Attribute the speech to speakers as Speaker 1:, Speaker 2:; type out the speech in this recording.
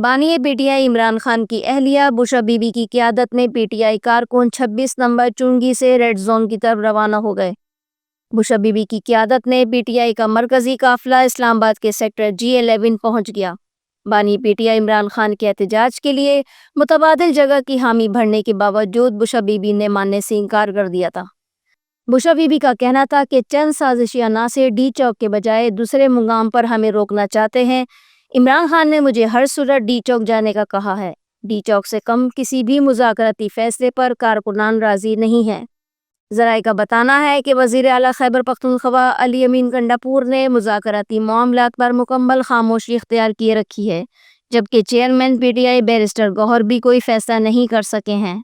Speaker 1: بانی پی ٹی آئی عمران خان کی اہلیہ بشرا بی بی کی قیادت میں پی ٹی آئی کارکن 26 نمبر چنگی سے ریڈ زون کی طرف روانہ ہو گئے۔ بشرا بی بی کی قیادت میں پی ٹی آئی کا مرکزی قافلہ اسلام آباد کے سیکٹر G11 پہنچ گیا۔ بانی پی ٹی آئی عمران خان کے احتجاج کے لیے متبادل جگہ کی حامی بھرنے کے باوجود بشرا بی بی نے ماننے سے انکار کر دیا تھا۔ بشرا بی بی کا کہنا تھا کہ چند سازشی عناصر ڈی چوک کے بجائے دوسرے مقام پر ہمیں روکنا چاہتے ہیں۔ عمران خان نے مجھے ہر صورت ڈی چوک جانے کا کہا ہے۔ ڈی چوک سے کم کسی بھی مذاکراتی فیصلے پر کارکنان راضی نہیں ہیں۔ ذرائع کا بتانا ہے کہ وزیر اعلیٰ خیبر پختونخوا علی امین گنڈاپور نے مذاکراتی معاملات پر مکمل خاموشی اختیار کیے رکھی ہے، جبکہ chairman P T I barrister Gohar بھی کوئی فیصلہ نہیں کر سکے ہیں۔